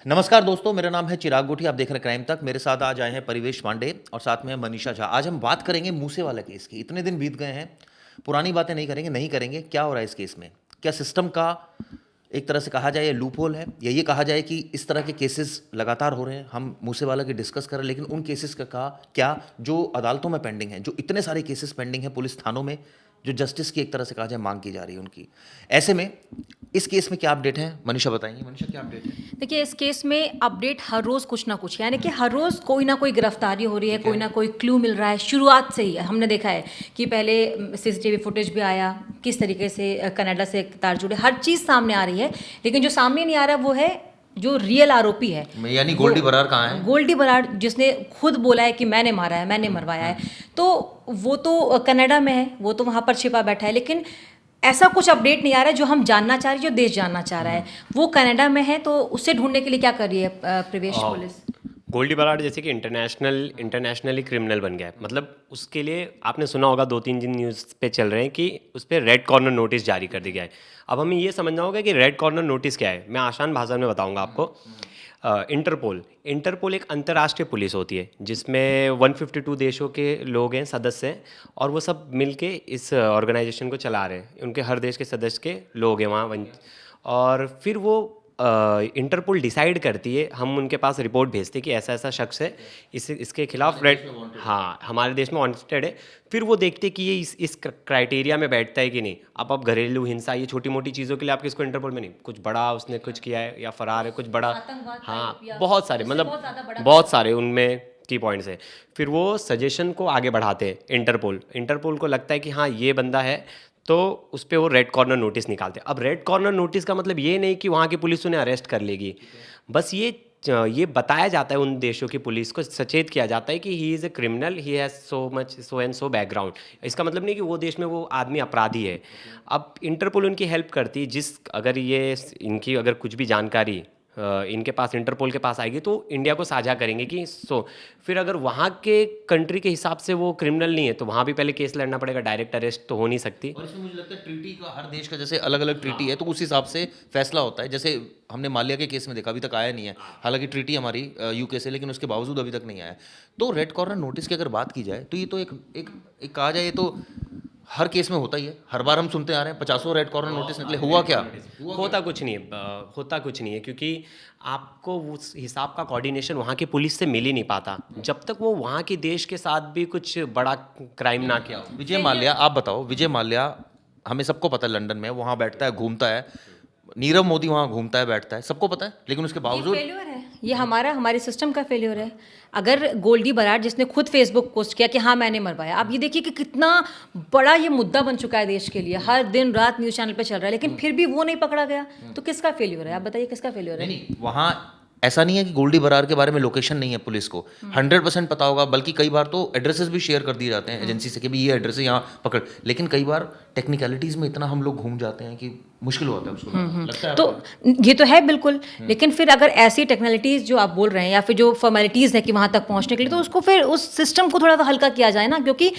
नमस्कार दोस्तों, मेरा नाम है चिराग गोठी। आप देख रहे हैं क्राइम तक। मेरे साथ आज आए हैं परिवेश पांडे और साथ में है मनीषा झा। आज हम बात करेंगे मूसेवाला केस की। इतने दिन बीत गए हैं, पुरानी बातें नहीं करेंगे। क्या हो रहा है इस केस में? क्या सिस्टम का एक तरह से कहा जाए लूप होल है, या ये कहा जाए कि इस तरह के केसेस लगातार हो रहे हैं? हम मूसेवाला की डिस्कस करें, लेकिन उन केसेस का क्या जो अदालतों में पेंडिंग है, जो इतने सारे केसेस पेंडिंग है पुलिस थानों में, जो जस्टिस की एक तरह से कहा जाए मांग की जा रही है उनकी, ऐसे में इस केस में क्या अपडेट है? मनीषा बताएंगे। मनीषा, क्या अपडेट है? देखिए, इस केस में अपडेट हर रोज़ कुछ ना कुछ, यानी कि हर रोज़ कोई ना कोई गिरफ्तारी हो रही है, कोई ना कोई क्लू मिल रहा है। शुरुआत से ही हमने देखा है कि पहले सीसीटीवी फुटेज भी आया, किस तरीके से कनाडा से तार जुड़े, हर चीज़ सामने आ रही है। लेकिन जो सामने नहीं आ रहा वो है जो रियल आरोपी है, यानी गोल्डी बरार कहाँ है? गोल्डी बराड़, जिसने खुद बोला है कि मैंने मारा है, मैंने मरवाया है, तो वो तो कनाडा में है, वो तो वहाँ पर छिपा बैठा है। लेकिन ऐसा कुछ अपडेट नहीं आ रहा है जो हम जानना चाह रहे हैं, जो देश जानना चाह रहा है। वो कनाडा में है, तो उससे ढूंढने के लिए क्या कर रही है प्रवेश पुलिस? गोल्डी बराड़ जैसे कि इंटरनेशनली क्रिमिनल बन गया है। मतलब उसके लिए आपने सुना होगा, 2-3 दिन न्यूज़ पे चल रहे हैं कि उस पर रेड कॉर्नर नोटिस जारी कर दिया गया है। अब हमें ये समझना होगा कि रेड कॉर्नर नोटिस क्या है। मैं आसान भाषा में बताऊंगा आपको। इंटरपोल एक अंतर्राष्ट्रीय पुलिस होती है जिसमें 152 देशों के लोग हैं, सदस्य हैं, और वो सब मिलके इस ऑर्गेनाइजेशन को चला रहे हैं। उनके हर देश के सदस्य के लोग हैं वहाँ। और फिर वो इंटरपोल डिसाइड करती है, हम उनके पास रिपोर्ट भेजते हैं कि ऐसा ऐसा शख्स है, इसके खिलाफ रेड, हाँ, हमारे देश में वांटेड है। फिर वो देखते हैं कि ये इस क्राइटेरिया में बैठता है कि नहीं। अब घरेलू हिंसा, ये छोटी मोटी चीज़ों के लिए आप किसको इंटरपोल में नहीं, कुछ बड़ा उसने कुछ किया है या फरार है, कुछ बड़ा, हाँ, बहुत सारे, मतलब बहुत सारे उनमें की पॉइंट्स है। फिर वो सजेशन को आगे बढ़ाते हैं। इंटरपोल को लगता है कि हाँ ये बंदा है, तो उस पर वो रेड कॉर्नर नोटिस निकालते हैं। अब रेड कॉर्नर नोटिस का मतलब ये नहीं कि वहाँ की पुलिस उन्हें अरेस्ट कर लेगी। बस ये बताया जाता है, उन देशों की पुलिस को सचेत किया जाता है कि he is a criminal, he has so and so background. इसका मतलब नहीं कि वो देश में वो आदमी अपराधी है। अब इंटरपोल उनकी हेल्प करती है, अगर ये इनकी अगर कुछ भी जानकारी इनके पास, इंटरपोल के पास आएगी, तो इंडिया को साझा करेंगे कि फिर अगर वहाँ के कंट्री के हिसाब से वो क्रिमिनल नहीं है तो वहाँ भी पहले केस लड़ना पड़ेगा। डायरेक्ट अरेस्ट तो हो नहीं सकती। और इसमें मुझे लगता है ट्रीटी का, हर देश का जैसे अलग अलग ट्रीटी है, तो उस हिसाब से फैसला होता है। जैसे हमने माल्या के केस में देखा, अभी तक आया नहीं है, हालांकि ट्रीटी हमारी यूके से, लेकिन उसके बावजूद अभी तक नहीं आया। तो रेड कॉर्नर नोटिस की अगर बात की जाए तो ये तो एक कहा जाए, ये तो हर केस में होता ही है। हर बार हम सुनते आ रहे हैं 50 रेड कॉर्नर नोटिस निकले। हुआ क्या? होता कुछ नहीं है, होता कुछ नहीं है, क्योंकि आपको उस हिसाब का कोऑर्डिनेशन वहाँ की पुलिस से मिल ही नहीं पाता जब तक वो वहाँ के देश के साथ भी कुछ बड़ा क्राइम ना किया हो। विजय माल्या, आप बताओ। विजय माल्या, हमें सबको पता है, लंदन में वहाँ बैठता है, घूमता है। नीरव मोदी वहाँ घूमता है, बैठता है, सबको पता है, लेकिन उसके बावजूद फेल्योर है ये, हमारे सिस्टम का फेल्योर है। अगर गोल्डी बराड़, जिसने खुद फेसबुक पोस्ट किया कि हाँ मैंने मरवाया, आप ये देखिए कि कितना बड़ा ये मुद्दा बन चुका है देश के लिए, हर दिन रात न्यूज़ चैनल पे चल रहा है, लेकिन फिर भी वो नहीं पकड़ा गया, तो किसका फेल्योर है? आप बताइए, किसका फेल्योर है? नहीं, वहाँ ऐसा नहीं है कि गोल्डी बरार के बारे में लोकेशन नहीं है पुलिस को, 100% पता होगा। बल्कि कई बार तो एड्रेसेस भी शेयर कर दिए जाते हैं एजेंसी से कि भी ये एड्रेस है, यहाँ पकड़। लेकिन कई बार टेक्निकलिटीज़ में इतना हम लोग घूम जाते हैं कि मुश्किल होता है उसको। लगता है तो ये तो है बिल्कुल, लेकिन फिर अगर ऐसी टेक्निकलिटीज़ जो आप बोल रहे हैं, या फिर जो फॉर्मेलिटीज़ है कि वहाँ तक पहुँचने के लिए, तो उसको फिर उस सिस्टम को थोड़ा सा हल्का किया जाए ना, क्योंकि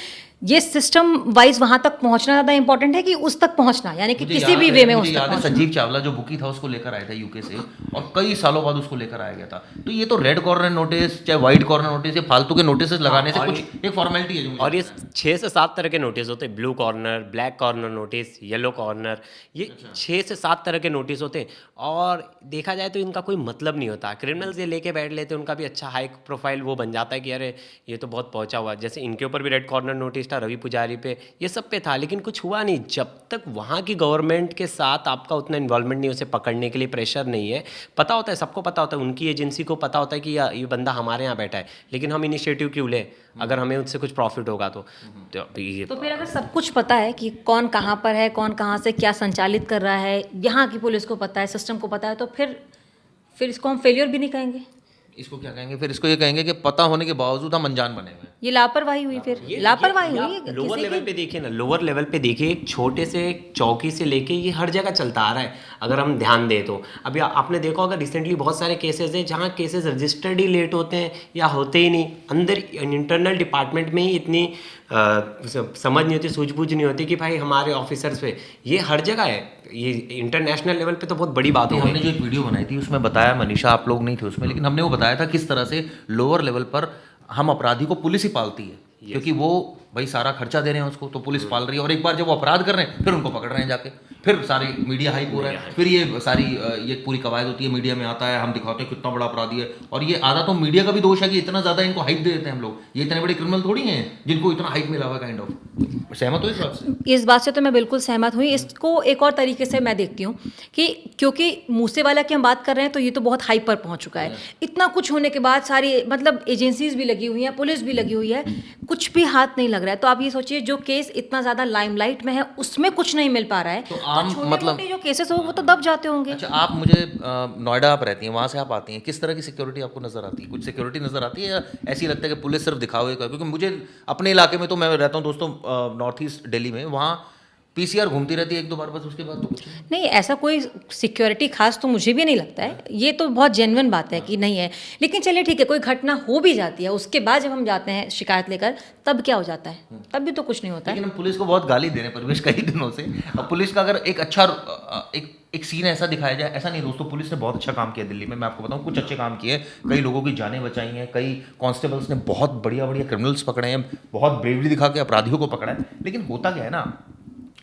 ये सिस्टम वाइज वहाँ तक पहुँचना ज़्यादा इंपॉर्टेंट है कि उस तक पहुँचना, यानी कि किसी भी वे में उस तक पहुँचना। संजीव चावला जो बुकी था उसको लेकर आया था यूके से, और कई सालों बाद उसको लेकर आया गया था। तो ये तो रेड कॉर्नर नोटिस, चाहे व्हाइट कॉर्नर नोटिस, ये फालतू के नोटिस लगाने से कुछ एक फॉर्मेलिटी है। और ये 6 से 7 तरह के नोटिस होते हैं। Blue corner, black corner notice, yellow corner, ये 6 से 7 तरह के नोटिस होते हैं। और देखा जाए तो इनका कोई मतलब नहीं होता। क्रिमिनल्स ये लेके बैठ लेते हैं, उनका भी अच्छा हाई प्रोफाइल वो बन जाता है कि अरे ये तो बहुत पहुंचा हुआ। जैसे इनके ऊपर भी रेड कॉर्नर नोटिस था, रवि पुजारी पे, ये सब पे था, लेकिन कुछ हुआ नहीं। जब तक वहाँ की गवर्नमेंट के साथ आपका उतना इन्वॉल्वमेंट नहीं, उसे पकड़ने के लिए प्रेशर नहीं है। पता होता है, सबको पता होता है, उनकी एजेंसी को पता होता है कि ये बंदा हमारे यहाँ बैठा है, लेकिन हम इनिशिएटिव क्यों लें अगर हमें उससे कुछ प्रॉफिट होगा तो फिर अगर सब कुछ पता है कि कौन कहाँ पर है, कौन कहाँ से क्या संचालित कर रहा है, यहाँ की पुलिस को पता है, सिस्टम को पता है, तो फिर इसको हम फेलियर भी नहीं कहेंगे। इसको क्या कहेंगे फिर? इसको ये कहेंगे कि पता होने के बावजूद हम अनजान बने हुए हैं। ये लापरवाही हुई, फिर लापरवाही हुई लोअर किसी लेवल की। पे देखिए ना, लोअर लेवल पे देखिए, एक छोटे से एक चौकी से लेके ये हर जगह चलता आ रहा है अगर हम ध्यान दें तो। अभी आपने देखा होगा रिसेंटली बहुत सारे केसेस हैं जहाँ केसेस रजिस्टर्ड ही लेट होते हैं या होते ही नहीं, अंदर इंटरनल डिपार्टमेंट में ही इतनी समझ नहीं होती, सूझबूझ नहीं होती कि भाई हमारे ऑफिसर्स पे, ये हर जगह है। ये इंटरनेशनल लेवल पे तो बहुत बड़ी बात हो हमने गई। जो एक वीडियो बनाई थी उसमें बताया, मनीषा आप लोग नहीं थे उसमें, लेकिन हमने वो बताया था किस तरह से लोअर लेवल पर हम अपराधी को पुलिस ही पालती है, क्योंकि वो भाई सारा खर्चा दे रहे हैं उसको, तो पुलिस पाल रही है। और एक बार जब वो अपराध कर रहे हैं फिर उनको पकड़ रहे हैं जाके, फिर सारी मीडिया हाइप हो रहा है, फिर ये सारी ये पूरी कवायद होती है, मीडिया में आता है, हम दिखाते हैं कितना बड़ा अपराधी है। और ये आधा तो मीडिया का भी दोष है कि इतना ज़्यादा इनको हाइप दे देते हैं हम लोग। ये इतने बड़े क्रिमिनल थोड़ी हैं जिनको इतना हाइप मिला हुआ काइंड ऑफ। सहमत हो इस बात से? इस बात से तो मैं बिल्कुल सहमत हुई। इसको एक और तरीके से मैं देखती हूँ कि क्योंकि मूसेवाला की हम बात कर रहे हैं तो ये तो बहुत हाइप पर पहुंच चुका है। इतना कुछ होने के बाद सारी मतलब एजेंसीज भी लगी हुई हैं, पुलिस भी लगी हुई है, कुछ भी हाथ नहीं लग रहा है। तो आप ये सोचिए जो केस इतना ज़्यादा लाइमलाइट में है उसमें कुछ नहीं मिल पा रहा है, तो आम मतलब जो केसेस हो वो तो दब जाते होंगे। अच्छा, आप मुझे नोएडा आप रहती हैं, वहाँ से आप आती हैं, किस तरह की सिक्योरिटी आपको नज़र आती है? कुछ सिक्योरिटी नज़र आती है या ऐसी लगता है कि पुलिस सिर्फ दिखावे का? क्योंकि मुझे अपने इलाके में, तो मैं रहता हूँ दोस्तों नॉर्थ ईस्ट दिल्ली में, वहाँ पीसीआर घूमती रहती है एक दो बार, बस उसके बाद तो कुछ नहीं। नहीं, ऐसा कोई सिक्योरिटी खास तो मुझे भी नहीं लगता है। ये तो बहुत जेन्युइन बात है कि नहीं है। लेकिन चलिए ठीक है, कोई घटना हो भी जाती है, उसके बाद जब हम जाते हैं शिकायत लेकर, तब क्या हो जाता है? तब भी तो कुछ नहीं होता है। लेकिन हम पुलिस को बहुत गाली दे रहे हैं परिवेश कई दिनों से। अब पुलिस का अगर एक अच्छा एक सीन ऐसा दिखाया जाए, ऐसा नहीं दोस्तों, पुलिस ने बहुत अच्छा काम किया दिल्ली में, मैं आपको बताऊं, कुछ अच्छे काम किए, कई लोगों की जानें बचाई हैं, कई कांस्टेबल्स ने बहुत बढ़िया बढ़िया क्रिमिनल्स पकड़े हैं, बहुत ब्रेवरी दिखा के अपराधियों को पकड़ा है। लेकिन होता क्या है ना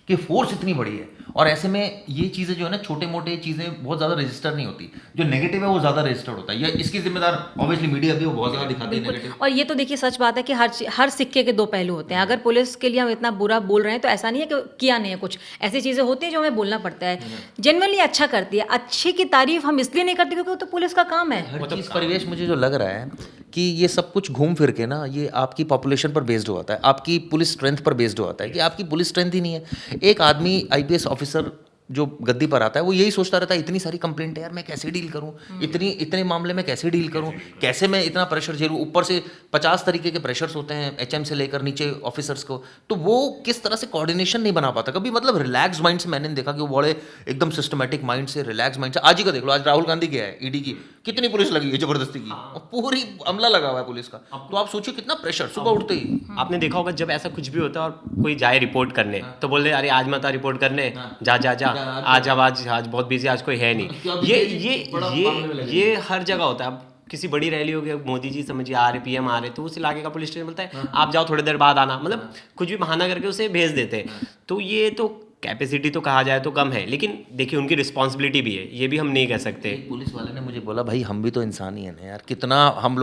कि फोर्स इतनी बड़ी है, और ऐसे में ये चीज़ें जो है ना, छोटे मोटे चीज़ें बहुत ज़्यादा रजिस्टर नहीं होती, जो नेगेटिव है वो ज़्यादा रजिस्टर्ड होता है। ये इसकी जिम्मेदार ऑब्वियसली मीडिया भी, वो बहुत ज़्यादा दिखाती है नेगेटिव। और ये तो देखिए सच बात है कि हर सिक्के के दो पहलू होते हैं। अगर पुलिस के लिए हम इतना बुरा बोल रहे हैं तो ऐसा नहीं है कि किया नहीं है, कुछ ऐसी चीज़ें होती हैं जो हमें बोलना पड़ता है। जनरली अच्छा करती है। अच्छे की तारीफ हम इसलिए नहीं करते क्योंकि वो तो पुलिस का काम है। हर चीज़ परिवेश, मुझे जो लग रहा है कि ये सब कुछ घूम फिर के ना, ये आपकी पॉपुलेशन पर बेस्ड होता है, आपकी पुलिस स्ट्रेंथ पर बेस्ड होता है कि आपकी पुलिस स्ट्रेंथ ही नहीं है। एक आदमी आईपीएस ऑफिसर जो गद्दी पर आता है वो यही सोचता रहता है, इतनी सारी कंप्लेंट है यार, मैं कैसे डील करूं, इतने मामले में कैसे डील करूं, कैसे मैं इतना प्रेशर झेलूं, ऊपर से 50 तरीके के प्रेशर्स होते हैं एचएम से लेकर नीचे ऑफिसर्स को, तो वो किस तरह से कोऑर्डिनेशन नहीं बना पाता कभी। मतलब रिलैक्स माइंड से मैंने देखा कि वो बड़े एकदम सिस्टमेटिक माइंड से, रिलैक्स माइंड से। आज ही का देख लो, आज राहुल गांधी गया है ईडी की, कितनी पुलिस लगी है जबरदस्ती की, और पूरी अमला लगा हुआ है पुलिस का। तो आप सोचिए कितना प्रेशर सुबह उठते ही। आपने देखा होगा जब ऐसा कुछ भी होता है और कोई जाए रिपोर्ट करने, तो बोल रहे अरे आज मत आ रिपोर्ट करने, जा जा जा, आज बहुत बिजी, आज कोई है नहीं। ये हर जगह होता है। अब किसी बड़ी रैली हो गई, मोदी जी समझिए आ रहे, पीएम आ रहे, तो उस इलाके का पुलिस स्टेशन बोलता है आप जाओ थोड़ी देर बाद आना, मतलब कुछ भी बहाना करके उसे भेज देते हैं। तो ये तो कैपेसिटी तो कहा जाए तो कम है, लेकिन देखिए उनकी रिस्पॉन्सिबिलिटी भी है, ये भी हम नहीं कह सकते। एक पुलिस वाले ने मुझे बोला, भाई हम भी तो इंसान ही हैं ना यार, कितना हम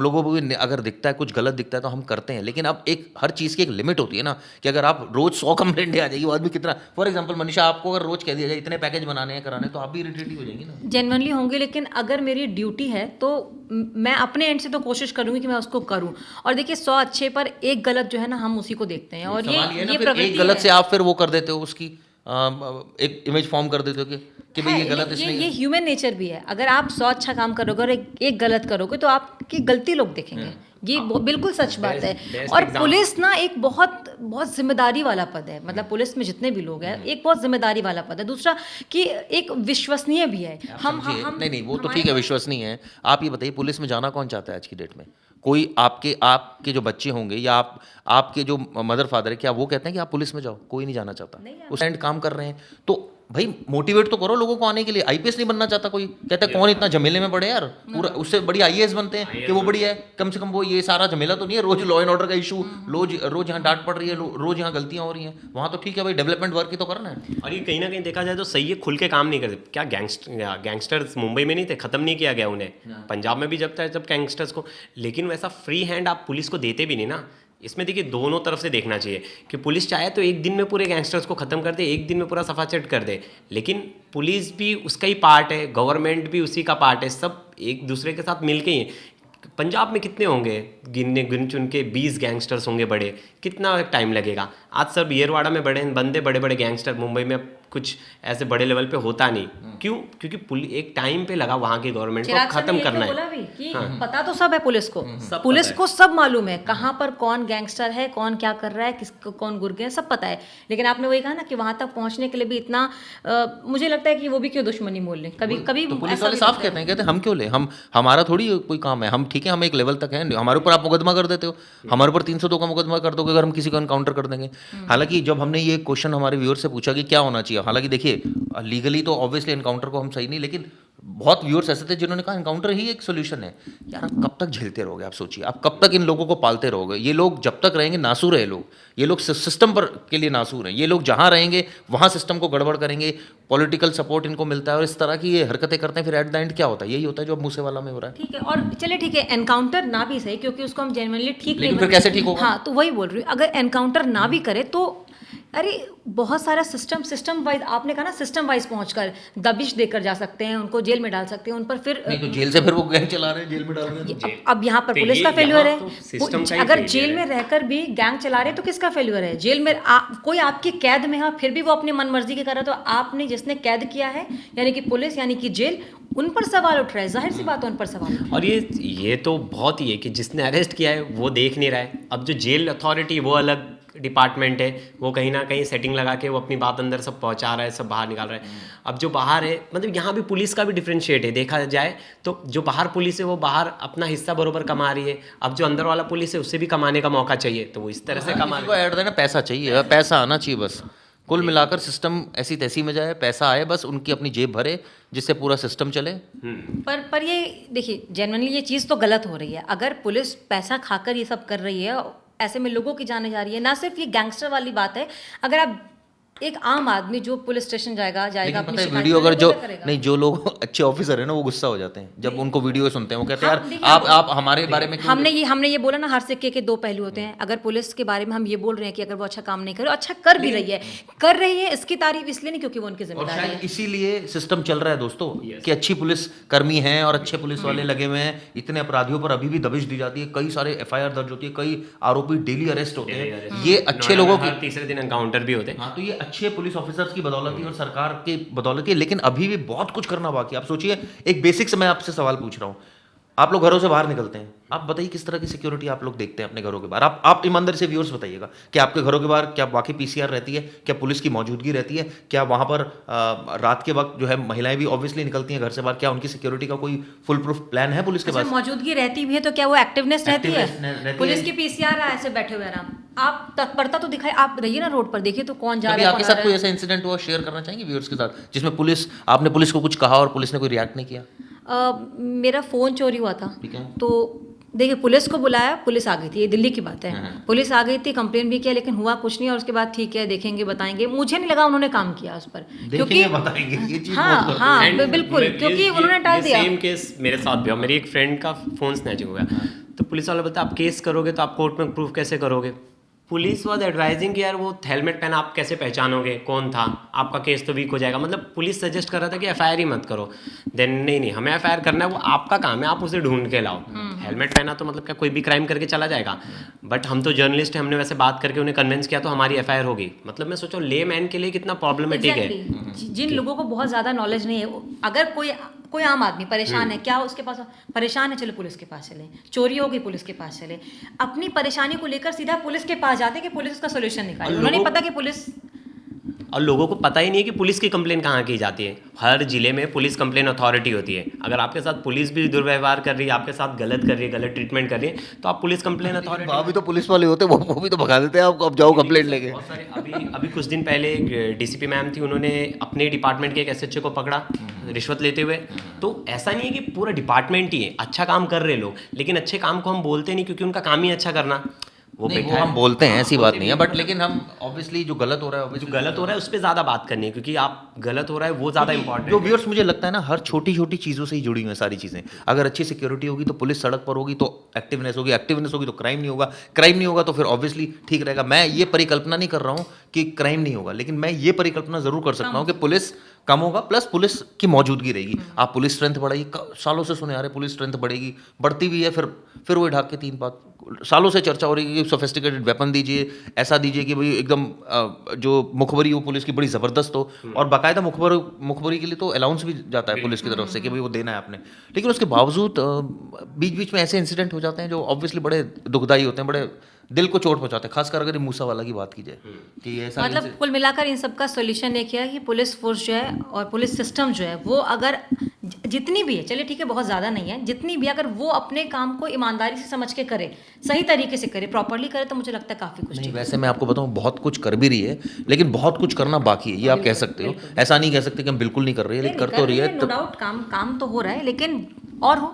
लोगों को भी अगर दिखता है कुछ गलत दिखता है तो हम करते हैं, लेकिन अब एक हर चीज़ की एक लिमिट होती है ना, कि अगर आप रोज 100 कंप्लेंट आ जाएगी, वो आदमी कितना, फॉर एग्जाम्पल मनीषा आपको अगर रोज कह दिया जाए इतने पैकेज बनाने हैं कराने, तो आप भी इरिटेटिव हो जाएंगी ना। जेन्युइनली होंगे, लेकिन अगर मेरी ड्यूटी है तो मैं अपने एंड से तो कोशिश करूंगी कि मैं उसको करूं। और देखिए 100 अच्छे पर एक गलत जो है ना, हम उसी को देखते हैं। और सवाल ये है ना, ये फिर प्रवृत्ति एक गलत है। से आप फिर वो कर देते हो, उसकी एक इमेज फॉर्म कर देते हो कि भाई ये गलत इसने। ये ह्यूमन नेचर भी है। अगर आप 100 अच्छा काम करोगे और एक गलत करोगे तो आपकी गलती लोग देखेंगे। ये बिल्कुल सच बात है। और पुलिस ना एक बहुत बहुत जिम्मेदारी वाला पद है। मतलब पुलिस में जितने भी लोग हैं, एक बहुत जिम्मेदारी वाला पद है। दूसरा कि एक विश्वसनीय भी है। हम नहीं वो तो ठीक है, विश्वसनीय है। आप ये बताइए, पुलिस में जाना कौन चाहता है आज की डेट में? कोई आपके जो बच्चे होंगे या आपके जो मदर फादर है, क्या वो कहते हैं कि आप पुलिस में जाओ? कोई नहीं जाना चाहता। उस एंड काम कर रहे हैं तो भाई मोटिवेट तो करो लोगों को आने के लिए। आईपीएस नहीं बनना चाहता कोई, कहता है कौन इतना झमेले में पड़े यार, पूरा उससे बड़ी आईएएस बनते हैं कि वो बढ़िया है, कम से कम वो ये सारा झमेला तो नहीं है, रोज लॉ एंड ऑर्डर का इशू, रोज यहाँ डांट पड़ रही है, रोज यहाँ गलतियां हो रही हैं। वहाँ तो ठीक है भाई, डेवलपमेंट वर्क ही तो करना है। और ये कहीं ना कहीं देखा जाए तो सही है, खुल के काम नहीं करते। क्या गैंगस्टर्स मुंबई में नहीं थे, खत्म नहीं किया गया उन्हें, पंजाब में भी जब था जब गैंगस्टर्स को, लेकिन वैसा फ्री हैंड आप पुलिस को देते भी नहीं ना। इसमें देखिए दोनों तरफ से देखना चाहिए कि पुलिस चाहे तो एक दिन में पूरे गैंगस्टर्स को ख़त्म कर दे, एक दिन में पूरा सफाचट कर दे, लेकिन पुलिस भी उसका ही पार्ट है, गवर्नमेंट भी उसी का पार्ट है, सब एक दूसरे के साथ मिलके ही। पंजाब में कितने होंगे, गिन चुन के 20 गैंगस्टर्स होंगे बड़े, कितना टाइम लगेगा? आज सब येरवाड़ा में बंदे बड़े बड़े गैंगस्टर मुंबई में कुछ ऐसे बड़े लेवल पे होता नहीं। क्यों? क्योंकि एक टाइम पे लगा वहाँ की गवर्नमेंट को खत्म करना बोला है। भी कि पता तो सब है पुलिस को, सब पुलिस पता है। को सब मालूम है कहाँ पर कौन गैंगस्टर है, कौन क्या कर रहा है, किसको कौन गुर्गे हैं, सब पता है। लेकिन आपने वही कहा ना कि वहां तक पहुंचने के लिए भी इतना मुझे लगता है कि वो भी क्यों दुश्मनी मोल लें, कभी कभी तो पुलिस ऐसा वाले भी साफ लगता है। कहते हैं हम क्यों ले, हम हमारा थोड़ी कोई काम है, हम ठीक है हम एक लेवल तक हैं, हमारे ऊपर आप मुकदमा कर देते हो, हमारे ऊपर 302 का मुकदमा कर दोगे अगर हम किसी को एनकाउंटर कर देंगे। हालांकि जब हमने ये क्वेश्चन हमारे व्यूअर से पूछा कि क्या होना चाहिए, हालांकि देखिए लीगली तो ऑब्वियसली एनकाउंटर को हम सही नहीं, लेकिन बहुत व्यूअर्स ऐसे थे जिन्होंने कहा एनकाउंटर ही एक सोल्यूशन है। यार आप कब तक झेलते रहोगे, आप सोचिए आप कब तक इन लोगों को पालते रहोगे। ये लोग जब तक रहेंगे नासूर है, ये लोग सिस्टम पर के लिए नासूर हैं। ये लोग जहाँ रहेंगे वहाँ सिस्टम को गड़बड़ करेंगे, पॉलिटिकल सपोर्ट इनको मिलता है और इस तरह की ये हरकतें करते हैं। फिर एट द एंड क्या होता है, यही होता है जो अब मूसेवाला में हो रहा है। ठीक है, और चलिए ठीक है एनकाउंटर ना भी सही, क्योंकि उसको हम जेन्युइनली ठीक लेकिन नहीं फिर कैसे ठीक होगा? हाँ तो वही बोल रही हूँ, अगर एनकाउंटर ना भी करे तो अरे बहुत सारा सिस्टम वाइज, आपने कहा ना सिस्टम वाइज पहुंचकर दबिश देकर जा सकते हैं, उनको जेल में डाल सकते हैं, उन पर फिर नहीं तो जेल से फिर वो गैंग चला रहे हैं, जेल में डाल रहे हैं। अब यहाँ पर तो पुलिस ये का फेल्यूर यहाँ है। तो सिस्टम का ही अगर failure जेल है। में रहकर भी गैंग चला रहे हैं तो किसका फेल्यूर है? जेल में कोई आपकी कैद में है फिर भी वो अपनी मनमर्जी के कर रहा है, तो आपने जिसने कैद किया है यानी कि पुलिस यानी कि जेल, उन पर सवाल उठ रहा है, जाहिर सी बात है उन पर सवाल उठ रहा है। और ये तो बहुत ही है कि जिसने अरेस्ट किया है वो देख नहीं रहा है। अब जो जेल अथॉरिटी वो अलग डिपार्टमेंट है, वो कहीं ना कहीं सेटिंग लगा के वो अपनी बात अंदर सब पहुंचा रहा है, सब बाहर निकाल रहा है। अब जो बाहर है, मतलब यहाँ भी पुलिस का भी डिफरेंशिएट है, देखा जाए तो जो बाहर पुलिस है वो बाहर अपना हिस्सा बरोबर कमा रही है। अब जो अंदर वाला पुलिस है उससे भी कमाने का मौका चाहिए, तो वो इस तरह से कमा किसी को ऐड देना पैसा चाहिए, पैसा आना चाहिए बस। कुल मिलाकर सिस्टम ऐसी तैसी में जाए, पैसा आए बस, उनकी अपनी जेब भरे, जिससे पूरा सिस्टम चले। पर ये देखिए जेन्युइनली ये चीज़ तो गलत हो रही है। अगर पुलिस पैसा खाकर ये सब कर रही है, ऐसे में लोगों की जाने जा रही है, ना सिर्फ ये गैंगस्टर वाली बात है, अगर आप एक आम आदमी जो पुलिस स्टेशन जाएगा लेकिन अपनी पता है शिकायत वीडियो करने, अगर वो जो क्या करेगा? नहीं, जो लोग अच्छे ऑफिसर है ना वो गुस्सा हो जाते हैं जब उनको वीडियो सुनते हैं, वो कहते हैं हाँ, यार देखिए, आप हमारे बारे में क्यों हमने ये बोला ना, हर सिक्के के दो पहलू होते हैं। अगर पुलिस के बारे में हम ये बोल रहे हैं कि अगर वो अच्छा काम नहीं करे, अच्छा कर भी रही है, इसकी तारीफ इसलिए नहीं क्योंकि वो उनकी और जिम्मेदारी है। शायद इसीलिए सिस्टम चल रहा है दोस्तों कि अच्छी पुलिस कर्मी हैं और अच्छे पुलिस वाले लगे हुए हैं। इतने अपराधियों पर अभी भी दबिश दी जाती है, कई सारे एफआईआर दर्ज होती है, कई आरोपी डेली अरेस्ट होते हैं। ये अच्छे लोगों की, हर तीसरे दिन एनकाउंटर भी होते हैं। हाँ तो ये अच्छे पुलिस ऑफिसर्स की बदौलत ही और सरकार की बदौलत ही है, लेकिन अभी भी बहुत कुछ करना बाकी है। आप सोचिए, एक बेसिक से मैं आपसे सवाल पूछ रहा हूँ, आप लोग घरों से बाहर निकलते हैं, आप बताइए किस तरह की सिक्योरिटी आप लोग देखते हैं अपने घरों के बाहर? आप ईमानदारी से व्यूअर्स बताइएगा कि आपके घरों के बाहर क्या वाकई पीसीआर रहती है, क्या पुलिस की मौजूदगी रहती है, क्या वहाँ पर रात के वक्त जो है महिलाएं भी ऑब्वियसली निकलती हैं घर से बाहर, क्या उनकी सिक्योरिटी का कोई फुल प्रूफ प्लान है पुलिस के अच्छा, पास? मौजूदगी रहती भी है तो क्या वो एक्टिवनेस रहती Activeness रहती है? पुलिस है। की पीसीआर ऐसे बैठे हुए आराम, आप तत्परता तो दिखाई, आप रहिए ना रोड पर, देखिए तो कौन जा कभी रहा है, आपके कौन आ साथ रहा कोई है। ऐसा इंसिडेंट हुआ शेयर करना चाहेंगे व्यूअर्स के साथ, जिसमें आपने पुलिस को कुछ कहा और पुलिस ने कोई रिएक्ट नहीं किया? मेरा फ़ोन चोरी हुआ था, ठीक है। तो देखिए पुलिस को बुलाया, पुलिस आ गई थी, ये दिल्ली की बात है, पुलिस आ गई थी, कंप्लेन भी किया, लेकिन हुआ कुछ नहीं, और उसके बाद ठीक है देखेंगे बताएंगे, मुझे नहीं लगा उन्होंने काम किया उस पर, क्योंकि बताएंगे ये चीज हाँ बहुत हाँ And बिल्कुल, ये- क्योंकि ये- उन्होंने टाल ये दिया। सेम केस मेरे साथ भी हुआ। मेरी एक फ्रेंड का फोन स्नैचिंग हो गया, तो पुलिस वाला बोलता आप केस करोगे तो आप कोर्ट में प्रूफ कैसे करोगे? पुलिस वाज एडवाइजिंग कि यार वो हेलमेट पहना, आप कैसे पहचानोगे कौन था, आपका केस तो वीक हो जाएगा। मतलब पुलिस सजेस्ट कर रहा था कि एफआईआर ही मत करो। देन नहीं हमें एफआईआर करना है, वो आपका काम है, आप उसे ढूंढ के लाओ। हेलमेट पहना तो मतलब क्या कोई भी क्राइम करके चला जाएगा? बट हम तो जर्नलिस्ट हैं, हमने वैसे बात करके उन्हें कन्विंस किया तो हमारी एफआईआर होगी। मतलब मैं सोचो ले मैन के लिए कितना प्रॉब्लमेटिक है। Exactly. जिन लोगों को बहुत ज़्यादा नॉलेज नहीं है, अगर कोई आम आदमी परेशान है, क्या उसके पास परेशान है, चलो पुलिस के पास चले, चोरी हो गई पुलिस के पास चले, अपनी परेशानी को लेकर सीधा पुलिस के पास जाते कि पुलिस उसका सोल्यूशन निकाले। उन्हें नहीं पता कि पुलिस, और लोगों को पता ही नहीं है कि पुलिस की कंप्लेन कहाँ की जाती है। हर जिले में पुलिस कंप्लेन अथॉरिटी होती है। अगर आपके साथ पुलिस भी दुर्व्यवहार कर रही है, आपके साथ गलत कर रही है, गलत ट्रीटमेंट कर रही है, तो आप पुलिस कंप्लेन अथॉरिटी। अभी तो पुलिस वाले होते हैं, वो भी तो भगा देते हैं आपको, अब जाओ कंप्लेंट लेके। बहुत सारे अभी कुछ दिन पहले एक डीसीपी मैम थी, उन्होंने अपने डिपार्टमेंट के एक एसएचओ को पकड़ा रिश्वत लेते हुए। तो ऐसा नहीं है कि पूरा डिपार्टमेंट ही है, अच्छा काम कर रहे लोग, लेकिन अच्छे काम को हम बोलते नहीं क्योंकि उनका काम ही अच्छा करना। वो नहीं, वो बैठा हम है, बोलते हैं, ऐसी बात नहीं है, बट लेकिन हम ऑब्वियसली जो गलत हो रहा है, जो गलत हो रहा है उस पर ज़्यादा बात करनी है, क्योंकि आप गलत हो रहा है वो ज़्यादा इंपॉर्टेंट जो है। व्यूअर्स मुझे लगता है ना, हर छोटी छोटी चीज़ों से ही जुड़ी हुई हैं सारी चीज़ें। अगर अच्छी सिक्योरिटी होगी तो पुलिस सड़क पर होगी तो एक्टिवनेस होगी तो क्राइम नहीं होगा तो फिर ऑब्वियसली ठीक रहेगा। मैं ये परिकल्पना नहीं कर रहा हूँ कि क्राइम नहीं होगा, लेकिन मैं ये परिकल्पना ज़रूर कर सकता हूँ कि पुलिस कम होगा, प्लस पुलिस की मौजूदगी रहेगी। आप पुलिस स्ट्रेंथ बढ़ाइए, सालों से सुने आ रहे पुलिस स्ट्रेंथ बढ़ेगी, बढ़ती भी है, फिर वही ढाक के तीन बात, सालों से चर्चा हो रही है कि सोफिस्टिकेटेड वेपन दीजिए, ऐसा दीजिए कि भाई एकदम जो मुखबरी हो पुलिस की बड़ी ज़बरदस्त हो, और बाकायदा मुखबरी के लिए तो अलाउंस भी जाता है पुलिस की तरफ से कि भाई वो देना है आपने। लेकिन उसके बावजूद बीच बीच में ऐसे इंसिडेंट हो जाते हैं जो ऑब्वियसली बड़े दुखदाई होते हैं, बड़े दिल को चोट पहुंचाते हैं, खासकर अगर ये मूसा वाला की बात की जाए कि ऐसा मतलब कुल मिलाकर इन सब का सोल्यूशन एक है कि पुलिस फोर्स जो है और पुलिस सिस्टम जो है वो अगर जितनी भी है, चलिए ठीक है बहुत ज़्यादा नहीं है, जितनी भी अगर वो अपने काम को ईमानदारी से समझ के करे, सही तरीके से करे, प्रॉपरली करे, तो मुझे लगता है काफ़ी कुछ नहीं। ठीक वैसे मैं आपको बताऊं बहुत कुछ कर भी रही है, लेकिन बहुत कुछ करना बाकी है, ये आप कह सकते हो। ऐसा नहीं कह सकते कि हम बिल्कुल नहीं कर रहे हैं, लेकिन कर तो रही है। नो डाउट काम तो हो रहा है, लेकिन और हो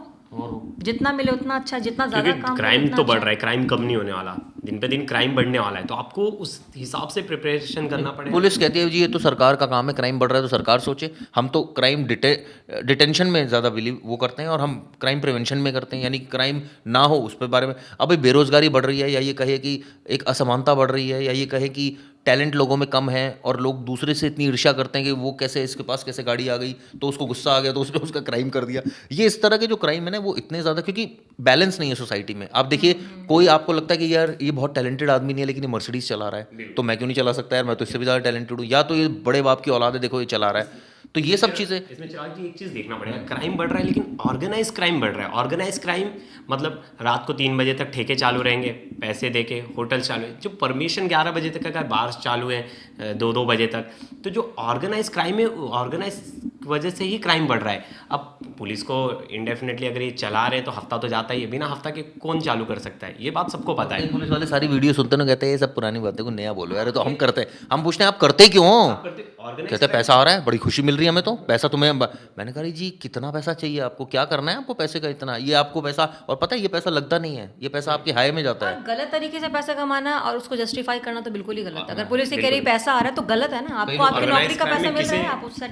जितना मिले उतना अच्छा, जितना ज़्यादा क्योंकि काम क्राइम तो बढ़ रहा है, क्राइम कम नहीं होने वाला, दिन पे दिन क्राइम बढ़ने वाला है, तो आपको उस हिसाब से प्रिपरेशन करना पड़ेगा। पुलिस कहती है जी ये तो सरकार का काम है, क्राइम बढ़ रहा है तो सरकार सोचे। हम तो क्राइम डिटेंशन में ज़्यादा बिलीव वो करते हैं, और हम क्राइम प्रिवेंशन में करते हैं, यानी क्राइम ना हो उस पर बारे में। अब भाई बेरोजगारी बढ़ रही है, या ये कहे कि एक असमानता बढ़ रही है, या ये कहे कि टैलेंट लोगों में कम है, और लोग दूसरे से इतनी ईर्ष्या करते हैं कि वो कैसे, इसके पास कैसे गाड़ी आ गई तो उसको गुस्सा आ गया तो उसने उसका क्राइम कर दिया। ये इस तरह के जो क्राइम है ना वो इतने ज़्यादा, क्योंकि बैलेंस नहीं है सोसाइटी में। आप देखिए कोई आपको लगता है कि यार ये बहुत टैलेंटेड आदमी नहीं है लेकिन ये मर्सिडीज चला रहा है, तो मैं क्यों नहीं चला सकता यार, मैं तो इससे भी ज़्यादा टैलेंटेड हूँ। या तो ये बड़े बाप की औलाद है, देखो ये चला रहा है। तो ये सब चीज़ें, इसमें चिराग जी एक चीज़ देखना पड़ेगा, क्राइम बढ़ रहा है लेकिन ऑर्गेनाइज क्राइम बढ़ रहा है। ऑर्गेनाइज क्राइम मतलब रात को 3 बजे तक ठेके चालू रहेंगे, पैसे देके होटल चालू है, जो परमिशन 11 बजे तक अगर बार चालू है 2-2 बजे तक, तो जो ऑर्गेनाइज क्राइम है, ऑर्गेनाइज वजह से ही क्राइम बढ़ रहा है। अब पुलिस को इंडेफिनेटली अगर ये चला रहे हैं तो हफ्ता तो जाता ही है, बिना हफ्ता के कौन चालू कर सकता है, ये बात सबको पता है। पुलिस वाले सारी वीडियो सुनते ना कहते हैं ये सब पुरानी बातें को नया बोलो यार, तो हम करते हैं। हम पूछते हैं आप करते क्यों हो, कहते हैं पैसा आ रहा है, बड़ी खुशी मिल रही है हमें, तो पैसा तुम्हें। मैंने कहा जी कितना पैसा चाहिए आपको, क्या करना है आपको पैसे का इतना, ये आपको पैसा, और पता है ये पैसा लगता नहीं है, ये पैसा आपके हाय में जाता है। गलत तरीके से पैसा कमाना और उसको जस्टिफाई करना तो बिल्कुल ही गलत है। अगर पुलिस ये कह रही पैसा आ रहा है तो गलत है ना, आपको आपकी नौकरी का पैसा मिल रहा है, आप उससे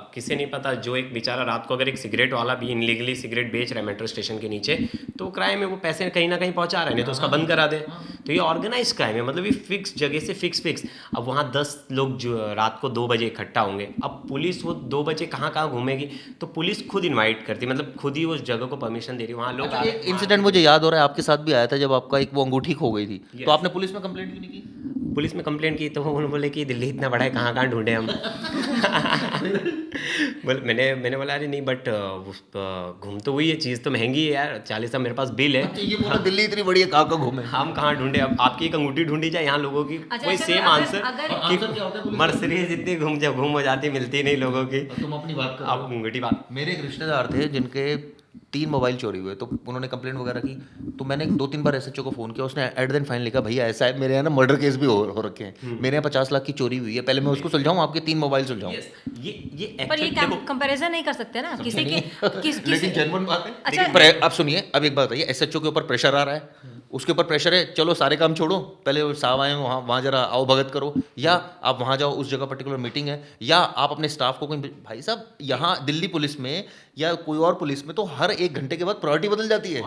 किसे नहीं पता जो एक बेचारा रात को अगर एक सिगरेट वाला भी इनलीगली सिगरेट बेच रहा है मेट्रो स्टेशन के नीचे, तो क्राइम है, वो पैसे कहीं ना कहीं पहुंचा रहा है, नहीं तो उसका बंद करा दे। तो ये ऑर्गेनाइज क्राइम है, मतलब ये फिक्स जगह से फिक्स। अब वहाँ 10 लोग जो रात को 2 बजे इकट्ठा होंगे, अब पुलिस वो 2 बजे कहाँ घूमेगी, तो पुलिस खुद इनवाइट करती, मतलब खुद ही उस जगह को परमिशन दे रही है, वहाँ लोग। एक इंसिडेंट मुझे याद हो रहा है आपके साथ भी आया था, जब आपका एक वो अंगूठी खो गई थी, तो आपने पुलिस में कंप्लेंट क्यों नहीं की? पुलिस में कंप्लेंट की तो उन्होंने बोले कि दिल्ली इतना बड़ा है, कहाँ ढूंढे हम। मैंने बोला अरे नहीं, बट घूम तो हुई है, चीज़ तो महंगी है यार, 40 का मेरे पास बिल है। ये बोला दिल्ली इतनी बड़ी है, कहाँ घूमे, हम कहाँ ढूंढे, अब आपकी एक अंगूठी ढूंढी जाए, यहाँ लोगों की कोई सेम आंसर, मर्सिडीज इतनी घूम हो जाती, मिलती नहीं लोगों की। तुम अपनी बात करो, आप अंगूठी बात। मेरे एक रिश्तेदार थे जिनके 3 मोबाइल चोरी हुए, तो उन्होंने कंप्लेंट वगैरह की, तो मैंने 2-3 बार एसएचओ को फ़ोन किया, उसने एट देन फाइन लिखा भैया ऐसा है, मेरे यहाँ ना मर्डर केस भी हो रखे हैं, मेरे यहाँ 50 लाख की चोरी हुई है, पहले मैं उसको सुलझाऊँ, आपके 3 मोबाइल सुलझाऊँ। पर ये कंपैरिजन नहीं कर सकते ना किसी की लेकिन जेन्युइन बात है। अच्छा, लेकिन आप सुनिए, अब एक बात बताइए, एसएचओ के ऊपर प्रेशर आ रहा है, उसके ऊपर प्रेशर है, चलो सारे काम छोड़ो, पहले साहब आए वहाँ जरा आओ भगत करो, या आप वहाँ जाओ, उस जगह पर्टिकुलर मीटिंग है, या आप अपने स्टाफ को कहीं, भाई साहब यहाँ दिल्ली पुलिस में या कोई और पुलिस में तो हर 1 घंटे के बाद प्रायोरिटी बदल जाती है।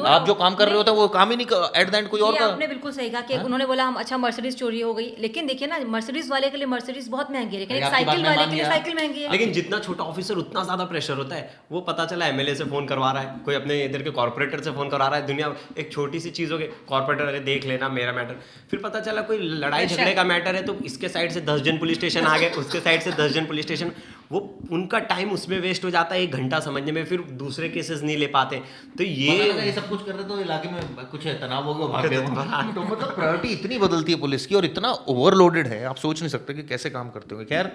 आप जो काम कर रहे होते हैं वो काम ही नहीं, एट द एंड कोई और का। आपने बिल्कुल सही कहा कि उन्होंने बोला हम अच्छा मर्सिडीज चोरी हो गई, लेकिन देखिए ना मर्सिडीज वाले के लिए मर्सिडीज बहुत महंगी है, लेकिन एक साइकिल वाले के लिए साइकिल महंगी है। लेकिन जितना छोटा ऑफिसर उतना ज्यादा प्रेशर होता है, वो पता चला एमएलए से फोन करवा रहा है, कोई अपने इधर के कॉर्पोरेटर से फोन करवा रहा है, दुनिया एक छोटी सी चीज हो गई, कॉर्पोरेटर अरे देख लेना मेरा मैटर, फिर पता चला कोई लड़ाई झगड़े का मैटर है, तो इसके साइड से 10 जन पुलिस स्टेशन आ गए, उसके साइड से 10 जन पुलिस स्टेशन, वो उनका टाइम उसमें वेस्ट हो जाता है 1 घंटा समझने में, फिर दूसरे केसेस नहीं ले पाते। तो ये सब कुछ कर रहे तो इलाके में कुछ है तनाव हो गया, भाग गए। तो मतलब प्रायोरिटी इतनी बदलती है पुलिस की, और इतना ओवरलोडेड है, आप सोच नहीं सकते कि कैसे काम करते होंगे। खैर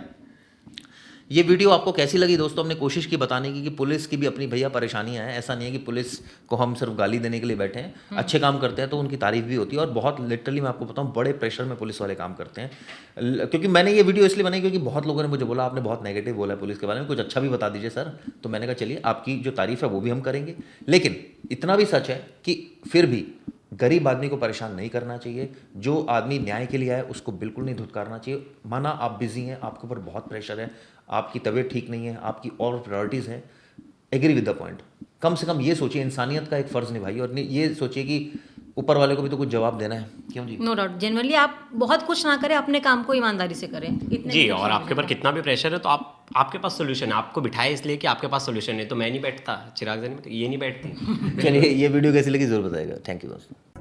ये वीडियो आपको कैसी लगी दोस्तों, हमने कोशिश की बताने की कि पुलिस की भी अपनी भैया परेशानियां हैं, ऐसा नहीं है कि पुलिस को हम सिर्फ गाली देने के लिए बैठे हैं, अच्छे काम करते हैं तो उनकी तारीफ भी होती है, और बहुत लिटरली मैं आपको बताऊं बड़े प्रेशर में पुलिस वाले काम करते हैं। क्योंकि मैंने ये वीडियो इसलिए बनाई क्योंकि बहुत लोगों ने मुझे बोला आपने बहुत नेगेटिव बोला है पुलिस के बारे में, कुछ अच्छा भी बता दीजिए सर, तो मैंने कहा चलिए आपकी जो तारीफ है वो भी हम करेंगे, लेकिन इतना भी सच है कि फिर भी गरीब आदमी को परेशान नहीं करना चाहिए, जो आदमी न्याय के लिए आए उसको बिल्कुल नहीं धुतकारना चाहिए। माना आप बिजी हैं, आपके ऊपर बहुत प्रेशर है, आपकी तबीयत ठीक नहीं है, आपकी और प्रायोरिटीज़ हैं, एग्री विद द पॉइंट, कम से कम ये सोचिए, इंसानियत का एक फ़र्ज़ निभाइए, और ये सोचिए कि ऊपर वाले को भी तो कुछ जवाब देना है, क्यों जी? नो डाउट, जनरली आप बहुत कुछ ना करें, अपने काम को ईमानदारी से करें, इतने जी, में और आपके ऊपर कितना भी प्रेशर है तो आपके पास सोल्यूशन है, आपको बिठाए इसलिए कि आपके पास सोल्यूशन है। तो मैं नहीं बैठता, चिराग जी ये नहीं बैठती। चलिए, ये वीडियो कैसी लगी ज़रूर बताइएगा। थैंक यू दोस्तों।